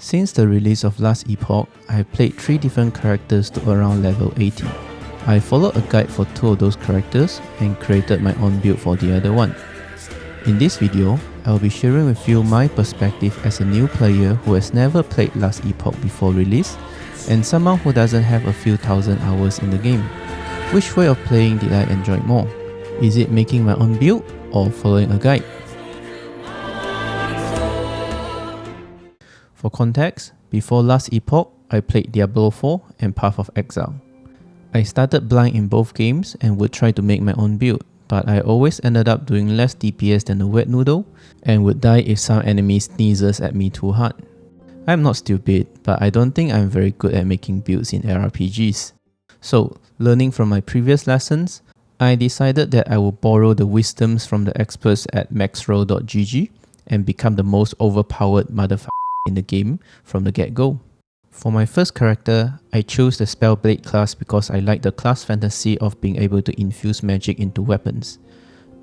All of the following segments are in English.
Since the release of Last Epoch, I have played 3 different characters to around level 80. I followed a guide for 2 of those characters and created my own build for the other one. In this video, I will be sharing with you my perspective as a new player who has never played Last Epoch before release and someone who doesn't have a few thousand hours in the game. Which way of playing did I enjoy more? Is it making my own build or following a guide? For context, before Last Epoch, I played Diablo 4 and Path of Exile. I started blind in both games and would try to make my own build, but I always ended up doing less DPS than a wet noodle and would die if some enemy sneezes at me too hard. I'm not stupid, but I don't think I'm very good at making builds in RPGs. So, learning from my previous lessons, I decided that I would borrow the wisdoms from the experts at Maxroll.gg and become the most overpowered motherfucker in the game from the get-go. For my first character, I chose the Spellblade class because I like the class fantasy of being able to infuse magic into weapons.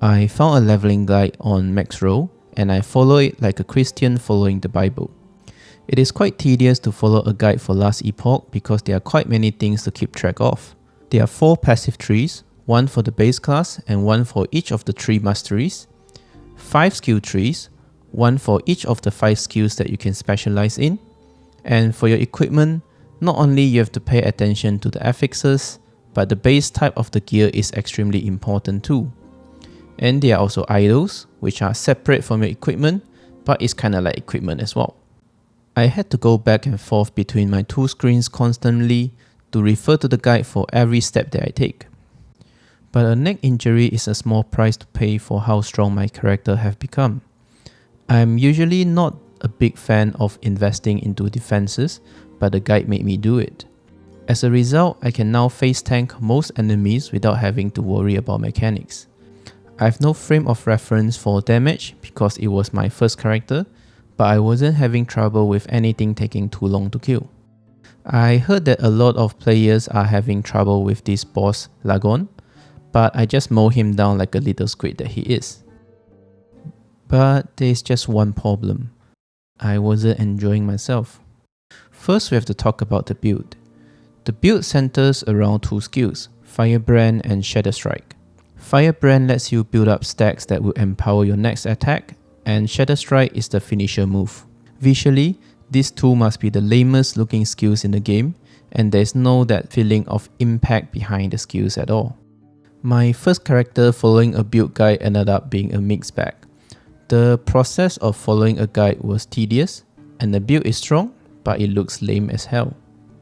I found a leveling guide on Maxroll and I follow it like a Christian following the Bible. It is quite tedious to follow a guide for Last Epoch because there are quite many things to keep track of. There are 4 passive trees, 1 for the base class and 1 for each of the 3 masteries, 5 skill trees, 1 for each of the 5 skills that you can specialize in, and for your equipment, not only you have to pay attention to the affixes, but the base type of the gear is extremely important too. And there are also idols, which are separate from your equipment, but it's kinda like equipment as well. I had to go back and forth between my 2 screens constantly to refer to the guide for every step that I take. But a neck injury is a small price to pay for how strong my character have become. I'm usually not a big fan of investing into defenses, but the guide made me do it. As a result, I can now face tank most enemies without having to worry about mechanics. I have no frame of reference for damage because it was my first character, but I wasn't having trouble with anything taking too long to kill. I heard that a lot of players are having trouble with this boss Lagon, but I just mow him down like a little squid that he is. But there is just one problem. I wasn't enjoying myself. First, we have to talk about the build. The build centers around 2 skills, Firebrand and Shadowstrike. Firebrand lets you build up stacks that will empower your next attack, and Shadowstrike is the finisher move. Visually, these 2 must be the lamest looking skills in the game, and there's no that feeling of impact behind the skills at all. My first character following a build guide ended up being a mixed bag. The process of following a guide was tedious, and the build is strong, but it looks lame as hell.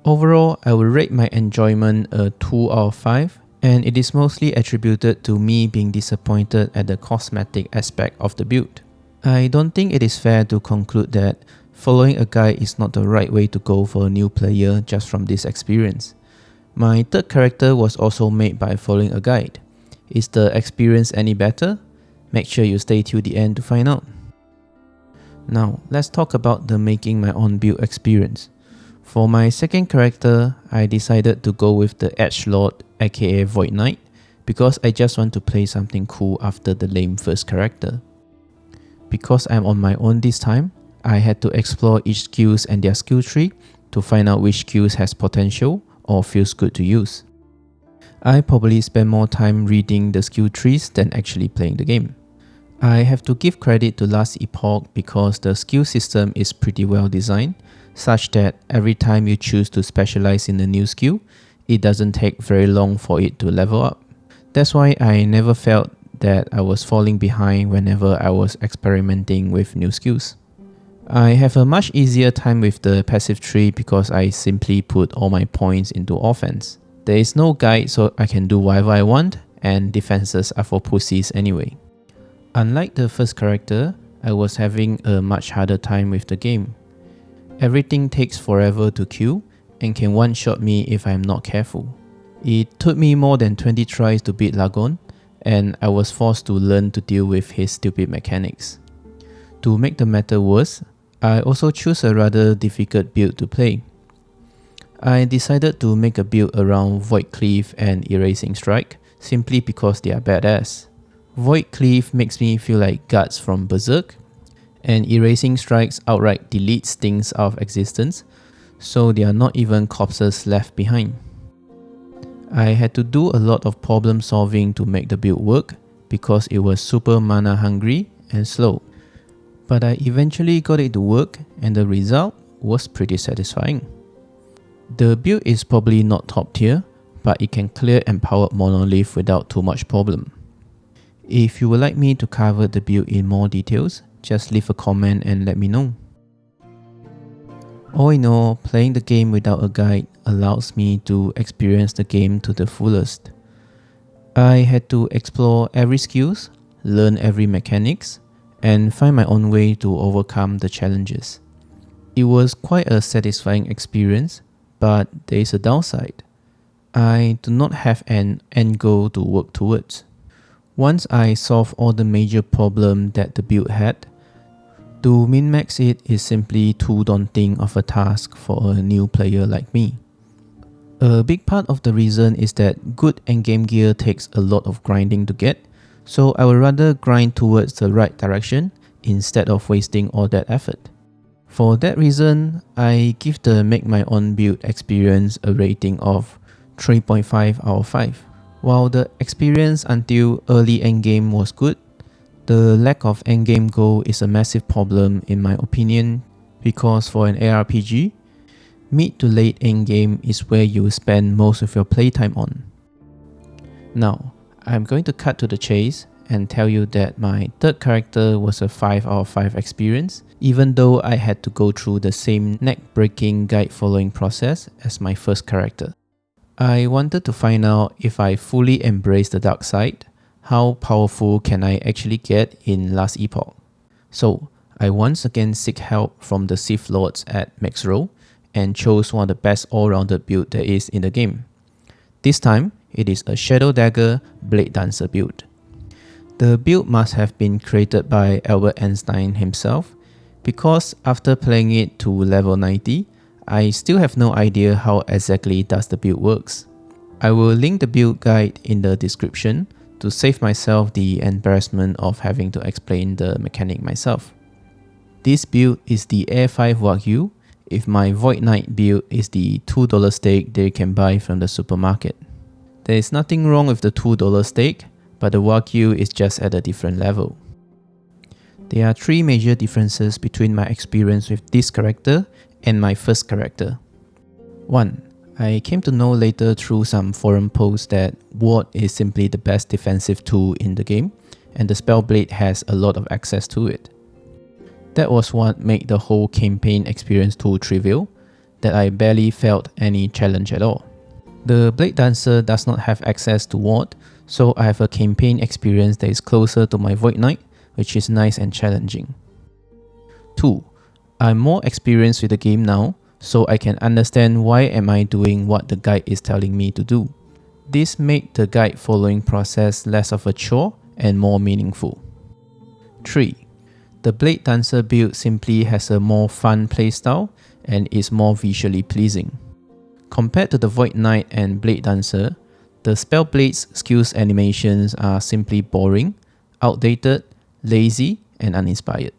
Overall, I would rate my enjoyment a 2 out of 5, and it is mostly attributed to me being disappointed at the cosmetic aspect of the build. I don't think it is fair to conclude that following a guide is not the right way to go for a new player just from this experience. My third character was also made by following a guide. Is the experience any better? Make sure you stay till the end to find out. Now, let's talk about the making my own build experience. For my second character, I decided to go with the Edgelord aka Void Knight because I just want to play something cool after the lame first character. Because I'm on my own this time, I had to explore each skills and their skill tree to find out which skills has potential or feels good to use. I probably spent more time reading the skill trees than actually playing the game. I have to give credit to Last Epoch because the skill system is pretty well designed, such that every time you choose to specialize in a new skill, it doesn't take very long for it to level up. That's why I never felt that I was falling behind whenever I was experimenting with new skills. I have a much easier time with the passive tree because I simply put all my points into offense. There is no guide, so I can do whatever I want, and defenses are for pussies anyway. Unlike the first character, I was having a much harder time with the game. Everything takes forever to kill and can one-shot me if I'm not careful. It took me more than 20 tries to beat Lagon, and I was forced to learn to deal with his stupid mechanics. To make the matter worse, I also chose a rather difficult build to play. I decided to make a build around Void Cleave and Erasing Strike simply because they are badass. Void Cleave makes me feel like Guts from Berserk, and erasing strikes outright deletes things out of existence, so there are not even corpses left behind. I had to do a lot of problem solving to make the build work because it was super mana hungry and slow. But I eventually got it to work and the result was pretty satisfying. The build is probably not top tier, but it can clear empowered monolith without too much problem. If you would like me to cover the build in more details, just leave a comment and let me know. All in all, playing the game without a guide allows me to experience the game to the fullest. I had to explore every skills, learn every mechanics, and find my own way to overcome the challenges. It was quite a satisfying experience, but there is a downside. I do not have an end goal to work towards. Once I solve all the major problems that the build had, to min-max it is simply too daunting of a task for a new player like me. A big part of the reason is that good endgame gear takes a lot of grinding to get, so I would rather grind towards the right direction instead of wasting all that effort. For that reason, I give the make my own build experience a rating of 3.5 out of 5. While the experience until early endgame was good, the lack of endgame goal is a massive problem in my opinion, because for an ARPG, mid to late endgame is where you spend most of your playtime on. Now, I'm going to cut to the chase and tell you that my third character was a 5 out of 5 experience, even though I had to go through the same neck-breaking guide following process as my first character. I wanted to find out if I fully embrace the dark side, how powerful can I actually get in Last Epoch. So, I once again seek help from the Sith Lords at Maxroll and chose one of the best all-rounded build there is in the game. This time, it is a Shadow Dagger Blade Dancer build. The build must have been created by Albert Einstein himself, because after playing it to level 90, I still have no idea how exactly does the build works. I will link the build guide in the description to save myself the embarrassment of having to explain the mechanic myself. This build is the Air 5 Wagyu, if my Void Knight build is the $2 steak that you can buy from the supermarket. There is nothing wrong with the $2 steak, but the Wagyu is just at a different level. There are 3 major differences between my experience with this character and my first character. 1. I came to know later through some forum posts that Ward is simply the best defensive tool in the game, and the Spellblade has a lot of access to it. That was what made the whole campaign experience too trivial, that I barely felt any challenge at all. The Blade Dancer does not have access to Ward, so I have a campaign experience that is closer to my Void Knight, which is nice and challenging. 2. I'm more experienced with the game now, so I can understand why am I doing what the guide is telling me to do. This made the guide following process less of a chore and more meaningful. 3. The Blade Dancer build simply has a more fun playstyle and is more visually pleasing. Compared to the Void Knight and Blade Dancer, the Spellblade's skills animations are simply boring, outdated, lazy, and uninspired.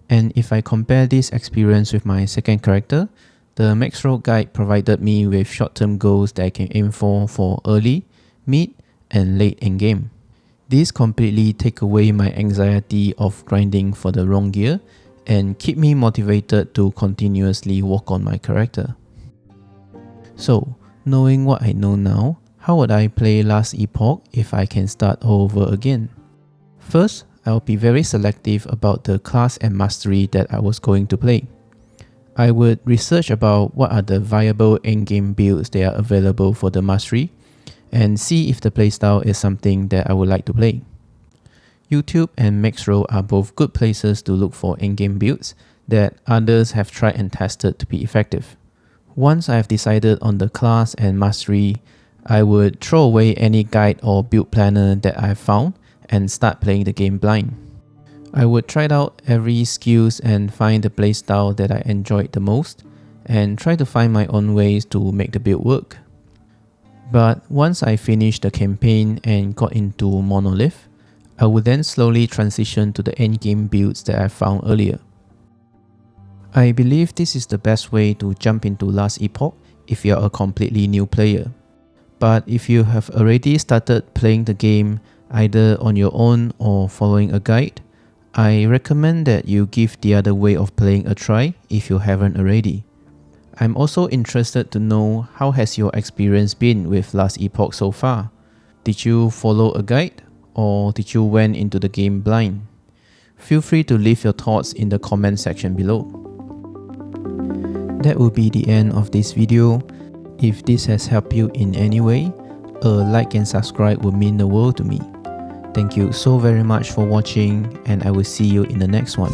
And if I compare this experience with my second character, the Maxroll guide provided me with short-term goals that I can aim for early, mid, and late endgame. This completely take away my anxiety of grinding for the wrong gear and keep me motivated to continuously work on my character. So, knowing what I know now, how would I play Last Epoch if I can start over again? First, I'll be very selective about the class and mastery that I was going to play. I would research about what are the viable endgame builds that are available for the mastery and see if the playstyle is something that I would like to play. YouTube and Maxroll are both good places to look for endgame builds that others have tried and tested to be effective. Once I have decided on the class and mastery, I would throw away any guide or build planner that I have found and start playing the game blind. I would try out every skills and find the playstyle that I enjoyed the most and try to find my own ways to make the build work. But once I finished the campaign and got into Monolith, I will then slowly transition to the endgame builds that I found earlier. I believe this is the best way to jump into Last Epoch if you are a completely new player. But if you have already started playing the game either on your own or following a guide, I recommend that you give the other way of playing a try if you haven't already. I'm also interested to know how has your experience been with Last Epoch so far. Did you follow a guide or did you went into the game blind? Feel free to leave your thoughts in the comment section below. That will be the end of this video. If this has helped you in any way, a like and subscribe would mean the world to me. Thank you so very much for watching, and I will see you in the next one.